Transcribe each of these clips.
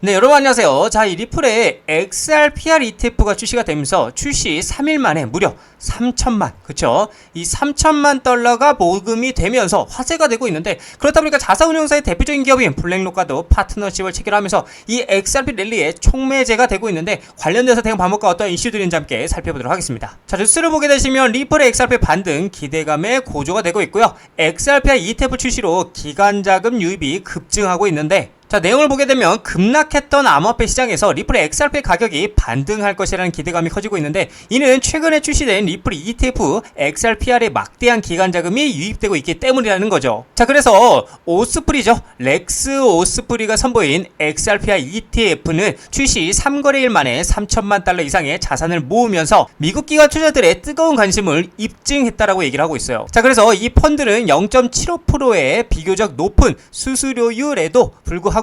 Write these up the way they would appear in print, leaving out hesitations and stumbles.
네, 여러분 안녕하세요. 자, 이 리플의 XRPR ETF가 출시가 되면서 출시 3일 만에 무려 3천만, 그쵸? 이 3천만 달러가 모금이 되면서 화제가 되고 있는데, 그렇다 보니까 자사운용사의 대표적인 기업인 블랙록과도 파트너십을 체결하면서 이 XRP 랠리에 촉매제가 되고 있는데, 관련돼서 대응 방법과 어떤 이슈들인지 함께 살펴보도록 하겠습니다. 자, 뉴스를 보게 되시면 리플의 XRP 반등 기대감에 고조가 되고 있고요. XRPR ETF 출시로 기관자금 유입이 급증하고 있는데, 자, 내용을 보게 되면 급락했던 암호화폐 시장에서 리플의 XRP 가격이 반등할 것이라는 기대감이 커지고 있는데, 이는 최근에 출시된 리플 ETF XRPR에 막대한 기관 자금이 유입되고 있기 때문이라는 거죠. 자, 그래서 오스프리죠. 렉스 오스프리가 선보인 XRPR ETF는 출시 3거래일 만에 3천만 달러 이상의 자산을 모으면서 미국 기관 투자들의 뜨거운 관심을 입증했다라고 얘기를 하고 있어요. 자, 그래서 이 펀드는 0.75%의 비교적 높은 수수료율에도 불구하고요,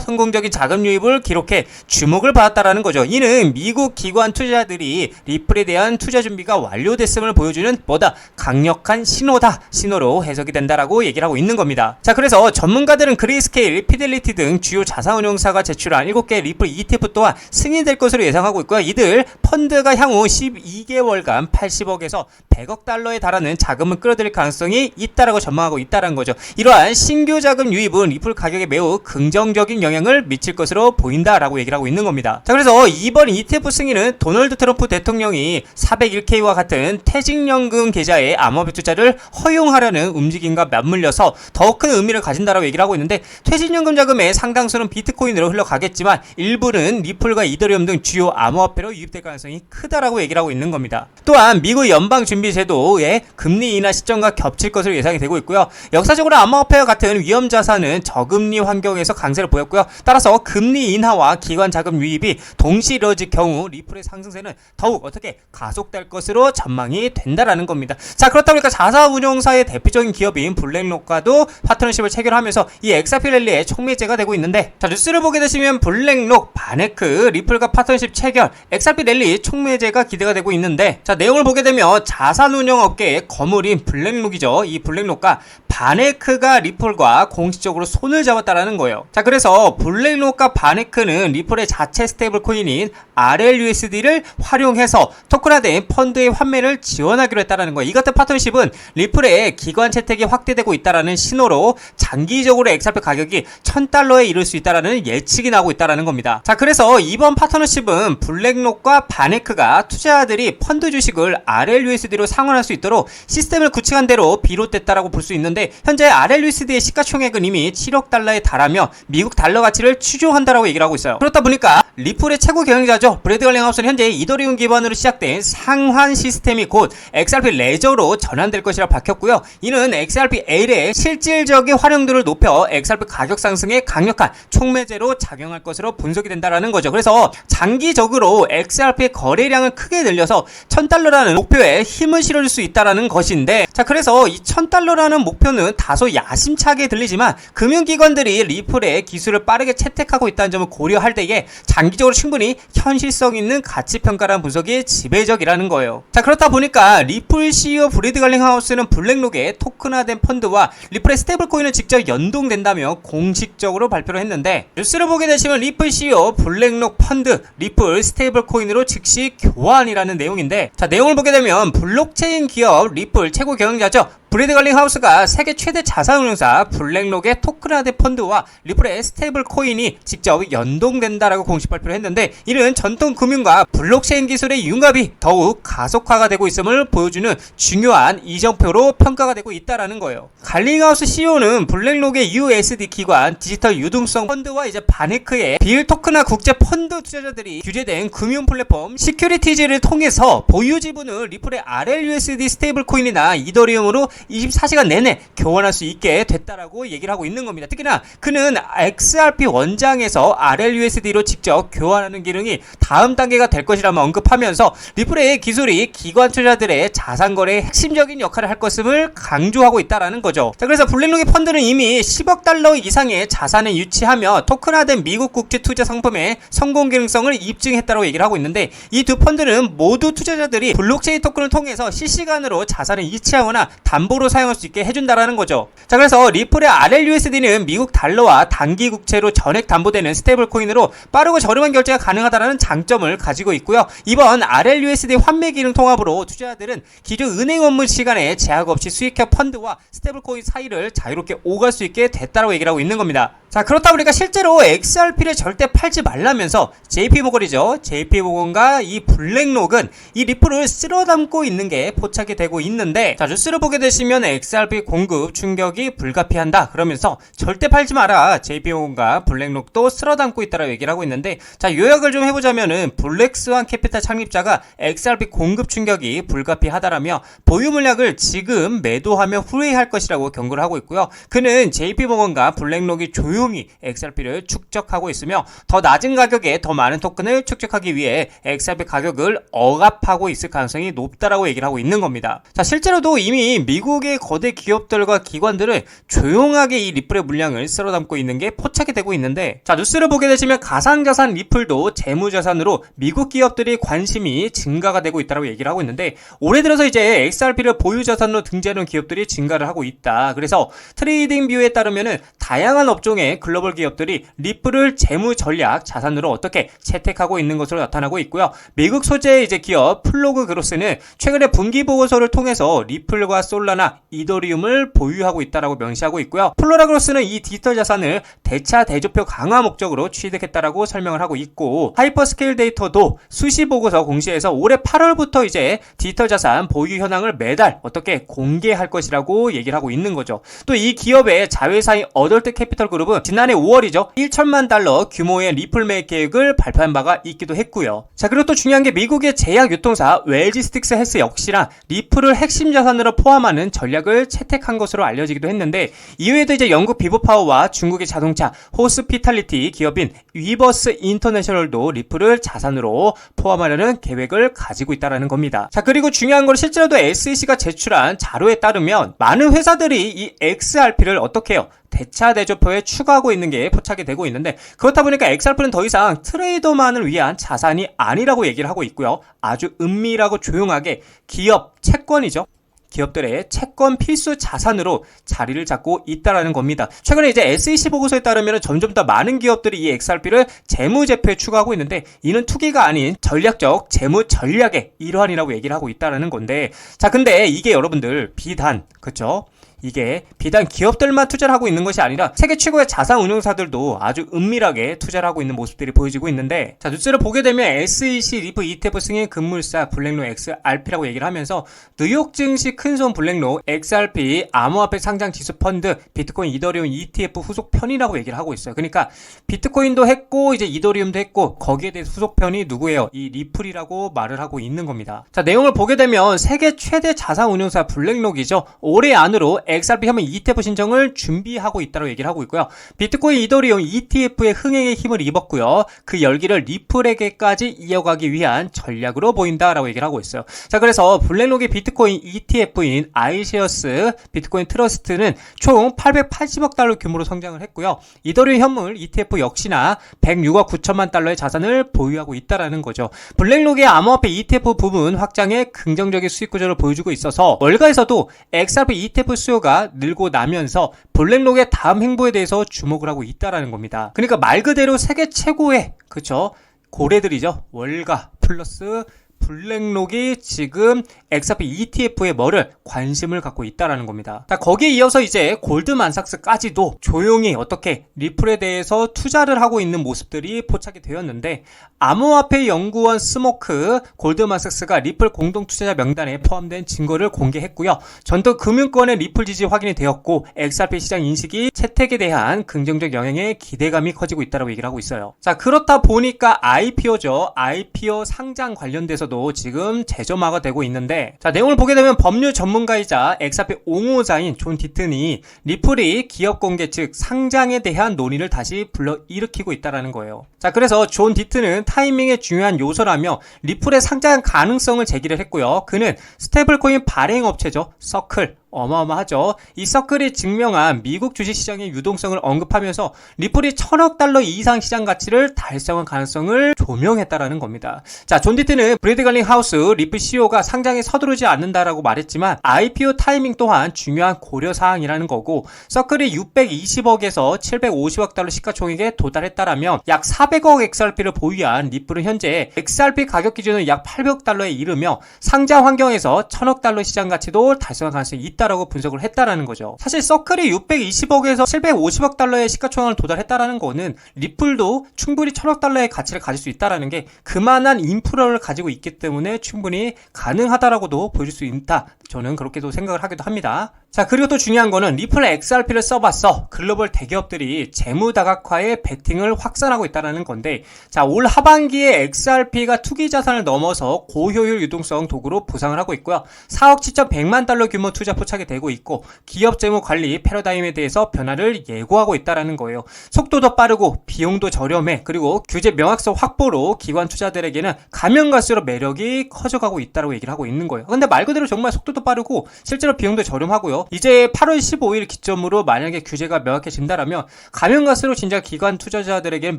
성공적인 자금 유입을 기록해 주목을 받았다라는 거죠. 이는 미국 기관 투자들이 리플에 대한 투자 준비가 완료됐음을 보여주는 보다 강력한 신호로 해석이 된다라고 얘기를 하고 있는 겁니다. 자, 그래서 전문가들은 그레이스케일, 피델리티 등 주요 자산운용사가 제출한 7개 리플 ETF 또한 승인될 것으로 예상하고 있고요. 이들 펀드가 향후 12개월간 80억에서 100억 달러에 달하는 자금을 끌어들일 가능성이 있다라고 전망하고 있다는 거죠. 이러한 신규 자금 유입은 리플 가격에 매우 긍정적인 영향을 미칠 것으로 보인다라고 얘기를 하고 있는 겁니다. 자, 그래서 이번 ETF 승인은 도널드 트럼프 대통령이 401k와 같은 퇴직연금 계좌의 암호화폐 투자를 허용하려는 움직임과 맞물려서 더 큰 의미를 가진다라고 얘기를 하고 있는데, 퇴직연금 자금의 상당수는 비트코인으로 흘러가겠지만 일부는 리플과 이더리움 등 주요 암호화폐로 유입될 가능성이 크다라고 얘기를 하고 있는 겁니다. 또한 미국 연방준비제도의 금리 인하 시점과 겹칠 것으로 예상이 되고 있고요. 역사적으로 암호화폐와 같은 위험 자산은 저금리 환경에서 강세를 보였고요. 따라서 금리 인하와 기관 자금 유입이 동시 이루어질 경우 리플의 상승세는 더욱 어떻게 가속될 것으로 전망이 된다라는 겁니다. 자, 그렇다 보니까 자사운용사의 대표적인 기업인 블랙록과도 파트너십을 체결하면서 이 XRP 랠리에 촉매제가 되고 있는데, 자, 뉴스를 보게 되시면 블랙록, 바네크, 리플과 파트너십 체결, XRP 랠리 촉매제가 기대가 되고 있는데, 자, 내용을 보게 되면 자산운용 업계의 거물인 블랙록이죠. 이 블랙록과 바네크가 리플과 공식적으로 손을 잡았다라는 거예요. 자, 그래서 블랙록과 바네크는 리플의 자체 스테이블 코인인 RLUSD를 활용해서 토큰화된 펀드의 환매를 지원하기로 했다라는 거예요. 이 같은 파트너십은 리플의 기관 채택이 확대되고 있다라는 신호로 장기적으로 XRP 가격이 1000달러에 이를 수 있다라는 예측이 나오고 있다라는 겁니다. 자, 그래서 이번 파트너십은 블랙록과 바네크가 투자자들이 펀드 주식을 RLUSD로 상환할 수 있도록 시스템을 구축한 대로 비롯됐다라고 볼 수 있는데, 현재 RLUSD의 시가총액은 이미 7억 달러에 달하며 미국 달러 가치를 추종한다라고 얘기를 하고 있어요. 그렇다 보니까 리플의 최고 경영자죠. 브래드 갈링하우스는 현재 이더리움 기반으로 시작된 상환 시스템이 곧 XRP 레저로 전환될 것이라 밝혔고요. 이는 XRP L의 실질적인 활용도를 높여 XRP 가격 상승에 강력한 촉매제로 작용할 것으로 분석이 된다라는 거죠. 그래서 장기적으로 XRP의 거래량을 크게 늘려서 1000달러라는 목표에 힘을 실어줄 수 있다라는 것인데, 자, 그래서 이 1000달러라는 목표는 다소 야심차게 들리지만 금융기관들이 리플의 기술을 빠르게 채택하고 있다는 점을 고려할 때에 장기적으로 충분히 현실성 있는 가치평가라는 분석이 지배적이라는 거예요. 자, 그렇다 보니까 리플 CEO 브래드 갈링하우스는 블랙록의 토큰화된 펀드와 리플의 스테이블 코인을 직접 연동된다며 공식적으로 발표를 했는데, 뉴스를 보게 되시면 리플 CEO 블랙록 펀드 리플 스테이블 코인으로 즉시 교환이라는 내용인데, 자, 내용을 보게 되면 블록체인 기업 리플 최고 경영자죠. 브래드 갈링하우스가 세계 최대 자산운용사 블랙록의 토큰화된 펀드와 리플의 스테이블 코인이 직접 연동된다라고 공식 발표를 했는데, 이는 전통 금융과 블록체인 기술의 융합이 더욱 가속화가 되고 있음을 보여주는 중요한 이정표로 평가가 되고 있다라는 거예요. 갈링하우스 CEO는 블랙록의 USD 기관 디지털 유동성 펀드와 이제 바네크의 비일 토큰화 국제 펀드 투자자들이 규제된 금융 플랫폼 시큐리티즈를 통해서 보유 지분을 리플의 RLUSD 스테이블 코인이나 이더리움으로 24시간 내내 교환할 수 있게 됐다라고 얘기를 하고 있는 겁니다. 특히나 그는 XRP 원장에서 RLUSD로 직접 교환하는 기능이 다음 단계가 될 것이라며 언급하면서 리플의 기술이 기관 투자들의 자산 거래에 핵심적인 역할을 할 것임을 강조하고 있다라는 거죠. 자, 그래서 블랙록의 펀드는 이미 10억 달러 이상의 자산을 유치하며 토큰화된 미국 국제 투자 상품의 성공 기능성을 입증했다고 얘기를 하고 있는데, 이 두 펀드는 모두 투자자들이 블록체인 토큰을 통해서 실시간으로 자산을 이체하거나 담보 담보로 사용할 수 있게 해준다라는 거죠. 자, 그래서 리플의 RLUSD는 미국 달러와 단기 국채로 전액 담보되는 스테이블 코인으로 빠르고 저렴한 결제가 가능하다는 장점을 가지고 있고요. 이번 RLUSD 환매 기능 통합으로 투자자들은 기존 은행 업무 시간에 제약 없이 수익형 펀드와 스테이블 코인 사이를 자유롭게 오갈 수 있게 됐다고 얘기를 하고 있는 겁니다. 자, 그렇다 보니까 실제로 XRP를 절대 팔지 말라면서 JP모건이죠. JP모건과 이 블랙록은 이 리플을 쓸어 담고 있는 게 포착이 되고 있는데, 자, 뉴스를 보게 되시면 XRP 공급 충격이 불가피한다 그러면서 절대 팔지 마라, JP모건과 블랙록도 쓸어 담고 있다라고 얘기를 하고 있는데, 자, 요약을 좀 해보자면은 블랙스완 캐피탈 창립자가 XRP 공급 충격이 불가피하다라며 보유 물량을 지금 매도하며 후회할 것이라고 경고를 하고 있고요. 그는 JP모건과 블랙록이 조용히 XRP를 축적하고 있으며 더 낮은 가격에 더 많은 토큰을 축적하기 위해 XRP 가격을 억압하고 있을 가능성이 높다라고 얘기를 하고 있는 겁니다. 자, 실제로도 이미 미국의 거대 기업들과 기관들은 조용하게 이 리플의 물량을 쓸어 담고 있는 게 포착이 되고 있는데, 자, 뉴스를 보게 되시면 가상자산 리플도 재무자산으로 미국 기업들이 관심이 증가가 되고 있다고 얘기를 하고 있는데, 올해 들어서 이제 XRP를 보유자산으로 등재하는 기업들이 증가를 하고 있다. 그래서 트레이딩 뷰에 따르면은 다양한 업종의 글로벌 기업들이 리플을 재무 전략 자산으로 어떻게 채택하고 있는 것으로 나타나고 있고요. 미국 소재의 이제 기업 플로그 그로스는 최근에 분기 보고서를 통해서 리플과 솔라나 이더리움을 보유하고 있다라고 명시하고 있고요. 플로라 그로스는 이 디지털 자산을 대차 대조표 강화 목적으로 취득했다라고 설명을 하고 있고, 하이퍼스케일 데이터도 수시 보고서 공시에서 올해 8월부터 이제 디지털 자산 보유 현황을 매달 어떻게 공개할 것이라고 얘기를 하고 있는 거죠. 또 이 기업의 자회사인 어덜트 캐피털 그룹은 지난해 5월이죠. 1천만 달러 규모의 리플 매입 계획을 발표한 바가 있기도 했고요. 자, 그리고 또 중요한 게 미국의 제약 유통사 웰지스틱스 헬스 역시나 리플을 핵심 자산으로 포함하는 전략을 채택한 것으로 알려지기도 했는데, 이외에도 이제 영국 비보파워와 중국의 자동차 호스피탈리티 기업인 위버스 인터내셔널도 리플을 자산으로 포함하려는 계획을 가지고 있다는 겁니다. 자, 그리고 중요한 건 실제로도 SEC가 제출한 자료에 따르면 많은 회사들이 이 XRP를 어떻게 해요? 대차 대조표에 추가하고 있는 게 포착이 되고 있는데, 그렇다 보니까 XRP는 더 이상 트레이더만을 위한 자산이 아니라고 얘기를 하고 있고요. 아주 은밀하고 조용하게 기업 채권이죠. 기업들의 채권 필수 자산으로 자리를 잡고 있다라는 겁니다. 최근에 이제 SEC 보고서에 따르면 점점 더 많은 기업들이 이 XRP를 재무제표에 추가하고 있는데, 이는 투기가 아닌 전략적 재무 전략의 일환이라고 얘기를 하고 있다라는 건데, 자, 근데 이게 여러분들 비단, 그쵸? 이게 비단 기업들만 투자를 하고 있는 것이 아니라 세계 최고의 자산 운용사들도 아주 은밀하게 투자를 하고 있는 모습들이 보여지고 있는데, 자, 뉴스를 보게 되면 SEC 리플 ETF 승인 금물사 블랙록 XRP라고 얘기를 하면서 뉴욕 증시 큰손 블랙록 XRP 암호화폐 상장 지수 펀드 비트코인 이더리움 ETF 후속편이라고 얘기를 하고 있어요. 그러니까 비트코인도 했고 이제 이더리움도 했고 거기에 대해 후속편이 누구예요? 이 리플이라고 말을 하고 있는 겁니다. 자, 내용을 보게 되면 세계 최대 자산 운용사 블랙록이죠. 올해 안으로 XRP 협력 ETF 신청을 준비하고 있다고 얘기를 하고 있고요. 비트코인 이더리움 ETF의 흥행에 힘을 입었고요. 그 열기를 리플에게까지 이어가기 위한 전략으로 보인다라고 얘기를 하고 있어요. 자, 그래서 블랙록의 비트코인 ETF인 아이쉐어스 비트코인 트러스트는 총 880억 달러 규모로 성장을 했고요. 이더리움 현물 ETF 역시나 106억 9천만 달러의 자산을 보유하고 있다라는 거죠. 블랙록의 암호화폐 ETF 부분 확장에 긍정적인 수익 구조를 보여주고 있어서 월가에서도 XRP ETF 수요가 늘고 나면서 블랙록의 다음 행보에 대해서 주목을 하고 있다라는 겁니다. 그러니까 말 그대로 세계 최고의, 그쵸, 고래들이죠. 월가 플러스 블랙록이 지금 XRP ETF에 뭐를 관심을 갖고 있다라는 겁니다. 자, 거기에 이어서 이제 골드만삭스까지도 조용히 어떻게 리플에 대해서 투자를 하고 있는 모습들이 포착이 되었는데, 암호화폐 연구원 스모크 골드만삭스가 리플 공동 투자자 명단에 포함된 증거를 공개했고요. 전도 금융권의 리플 지지 확인이 되었고 XRP 시장 인식이 채택에 대한 긍정적 영향에 기대감이 커지고 있다고 얘기를 하고 있어요. 자, 그렇다 보니까 IPO죠. IPO 상장 관련돼서도 지금 재점화가 되고 있는데, 자, 내용을 보게 되면 법률 전문가이자 XRP 옹호자인 존 디튼이 리플이 기업 공개 즉 상장에 대한 논의를 다시 불러일으키고 있다는 거예요. 자, 그래서 존 디튼은 타이밍의 중요한 요소라며 리플의 상장 가능성을 제기를 했고요. 그는 스테이블코인 발행 업체죠. 서클 어마어마하죠. 이 서클이 증명한 미국 주식시장의 유동성을 언급하면서 리플이 1000억 달러 이상 시장 가치를 달성한 가능성을 조명했다라는 겁니다. 자, 존 디트는 브래드 갈링 하우스 리플 CEO가 상장에 서두르지 않는다라고 말했지만 IPO 타이밍 또한 중요한 고려사항이라는 거고, 서클이 620억에서 750억 달러 시가총액에 도달했다라면 약 400억 XRP를 보유한 리플은 현재 XRP 가격 기준은 약 800억 달러에 이르며 상장 환경에서 1000억 달러 시장 가치도 달성할 가능성이 있다라고 분석을 했다라는 거죠. 사실 서클이 620억에서 750억 달러의 시가총액을 도달했다라는 거는 리플도 충분히 1000억 달러의 가치를 가질 수 있다라는 게 그만한 인프라를 가지고 있기 때문에 충분히 가능하다라고도 보여줄 수 있다. 저는 그렇게도 생각을 하기도 합니다. 자, 그리고 또 중요한 거는 리플 XRP를 써봤어. 글로벌 대기업들이 재무 다각화에 베팅을 확산하고 있다는 건데, 자, 올 하반기에 XRP가 투기 자산을 넘어서 고효율 유동성 도구로 부상을 하고 있고요. 4억 7,100만 달러 규모 투자 포착이 되고 있고, 기업 재무 관리 패러다임에 대해서 변화를 예고하고 있다는 거예요. 속도도 빠르고 비용도 저렴해. 그리고 규제 명확성 확보로 기관 투자들에게는 가면 갈수록 매력이 커져가고 있다고 얘기를 하고 있는 거예요. 근데 말 그대로 정말 속도도 빠르고 실제로 비용도 저렴하고요. 이제 8월 15일 기점으로 만약에 규제가 명확해진다라면 가면 갈수록 진짜 기관 투자자들에게는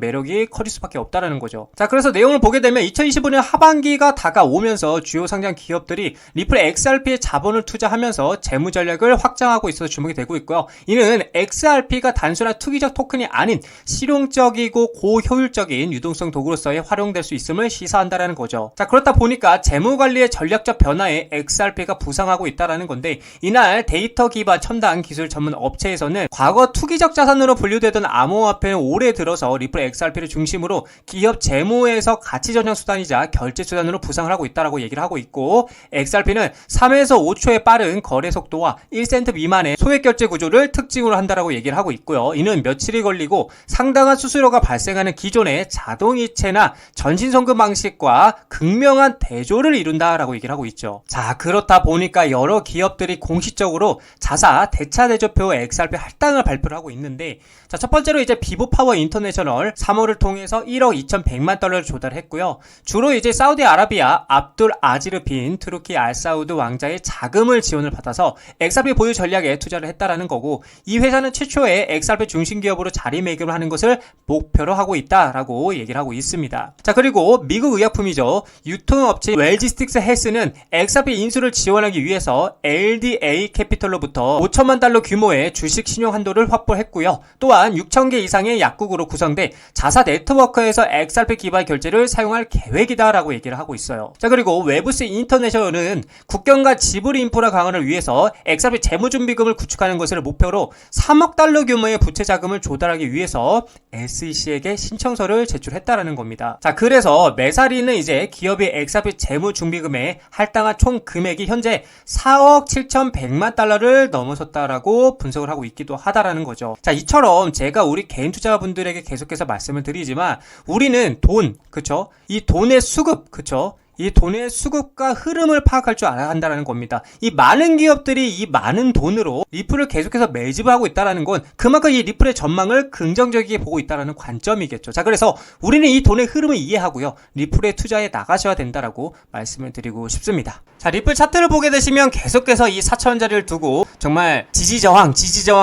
매력이 커질 수밖에 없다라는 거죠. 자, 그래서 내용을 보게 되면 2025년 하반기가 다가오면서 주요 상장 기업들이 리플 XRP에 자본을 투자하면서 재무 전략을 확장하고 있어서 주목이 되고 있고요. 이는 XRP가 단순한 투기적 토큰이 아닌 실용적이고 고효율적인 유동성 도구로서의 활용될 수 있음을 시사한다라는 거죠. 자, 그렇다 보니까 재무 관리의 전략적 변화에 XRP가 부상하고 있다라는 건데, 이날 데이터 기반 첨단 기술 전문 업체에서는 과거 투기적 자산으로 분류되던 암호화폐는 올해 들어서 리플 XRP를 중심으로 기업 재무에서 가치 전환 수단이자 결제 수단으로 부상을 하고 있다라고 얘기를 하고 있고, XRP는 3에서 5초의 빠른 거래 속도와 1센트 미만의 소액 결제 구조를 특징으로 한다라고 얘기를 하고 있고요. 이는 며칠이 걸리고 상당한 수수료가 발생하는 기존의 자동이체나 전신송금 방식과 극명한 대조를 이룬다라고 얘기를 하고 있죠. 자, 그렇다 보니까 여러 기업들이 공식적으로 자사 대차 대조표 XRP 할당을 발표를 하고 있는데, 자, 첫 번째로 이제 비보파워 인터내셔널 3월을 통해서 1억 2,100만 달러를 조달했고요. 주로 이제 사우디아라비아 압둘 아지르 빈 투르키 알사우드 왕자의 자금을 지원을 받아서 XRP 보유 전략에 투자를 했다라는 거고, 이 회사는 최초의 XRP 중심 기업으로 자리매김을 하는 것을 목표로 하고 있다라고 얘기를 하고 있습니다. 자, 그리고 미국 의약품이죠. 유통업체 웰지스틱스 헬스는 XRP 인수를 지원하기 위해서 LDA 캐피털로부터 5천만 달러 규모의 주식 신용 한도를 확보했고요. 또한 6,000개 이상의 약국으로 구성돼 자사 네트워크에서 XRP 기반 결제를 사용할 계획이다라고 얘기를 하고 있어요. 자, 그리고 웨브스 인터내셔널은 국경과 지불 인프라 강화를 위해서 XRP 재무준비금을 구축하는 것을 목표로 3억 달러 규모의 부채 자금을 조달하기 위해서 SEC에게 신청서를 제출했다라는 겁니다. 자, 그래서 메사리는 이제 기업이 XRP 재무준비금에 할당한 총 금액이 현재 4억 7,100만 달러를 넘어섰다라고 분석을 하고 있기도 하다라는 거죠. 자, 이처럼 제가 우리 개인 투자자분들에게 계속해서 말씀을 드리지만, 우리는 돈, 그쵸? 이 돈의 수급, 그쵸? 이 돈의 수급과 흐름을 파악할 줄 알아야 한다는 겁니다. 이 많은 기업들이 이 많은 돈으로 리플을 계속해서 매집을 하고 있다는 건 그만큼 이 리플의 전망을 긍정적이게 보고 있다는 관점이겠죠. 자, 그래서 우리는 이 돈의 흐름을 이해하고요, 리플에 투자해 나가셔야 된다라고 말씀을 드리고 싶습니다. 자, 리플 차트를 보게 되시면 계속해서 이 4,000원짜리를 두고 정말 지지저항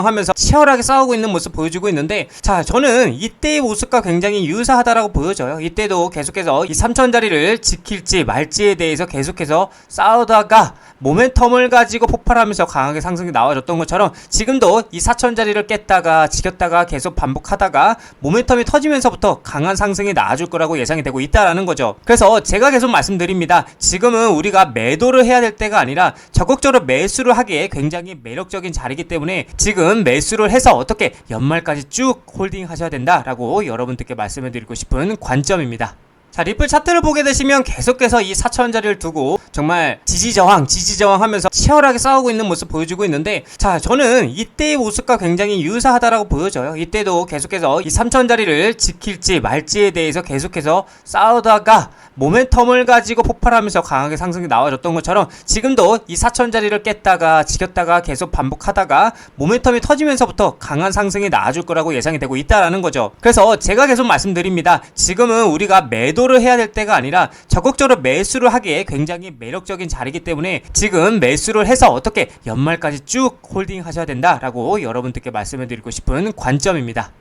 하면서 치열하게 싸우고 있는 모습 보여주고 있는데, 자, 저는 이때의 모습과 굉장히 유사하다라고 보여져요. 이때도 계속해서 이 3,000원짜리를 지킬지 말지에 대해서 계속해서 싸우다가 모멘텀을 가지고 폭발하면서 강하게 상승이 나와줬던 것처럼 지금도 이 4,000원짜리를 깼다가 지켰다가 계속 반복하다가 모멘텀이 터지면서부터 강한 상승이 나와줄 거라고 예상이 되고 있다라는 거죠. 그래서 제가 계속 말씀드립니다. 지금은 우리가 매도를 해야 될 때가 아니라 적극적으로 매수를 하기에 굉장히 매력적인 자리이기 때문에 지금 매수를 해서 어떻게 연말까지 쭉 홀딩 하셔야 된다라고 여러분들께 말씀을 드리고 싶은 관점입니다. 자, 리플 차트를 보게 되시면 계속해서 이 4,000원짜리를 두고 정말 지지저항 하면서 치열하게 싸우고 있는 모습 보여주고 있는데, 자, 저는 이때의 모습과 굉장히 유사하다라고 보여져요. 이때도 계속해서 이 3,000원짜리를 지킬지 말지에 대해서 계속해서 싸우다가 모멘텀을 가지고 폭발하면서 강하게 상승이 나와줬던 것처럼 지금도 이 4천자리를 깼다가 지켰다가 계속 반복하다가 모멘텀이 터지면서부터 강한 상승이 나와줄 거라고 예상이 되고 있다라는 거죠. 그래서 제가 계속 말씀드립니다. 지금은 우리가 매도를 해야 될 때가 아니라 적극적으로 매수를 하기에 굉장히 매력적인 자리이기 때문에 지금 매수를 해서 어떻게 연말까지 쭉 홀딩 하셔야 된다라고 여러분들께 말씀을 드리고 싶은 관점입니다.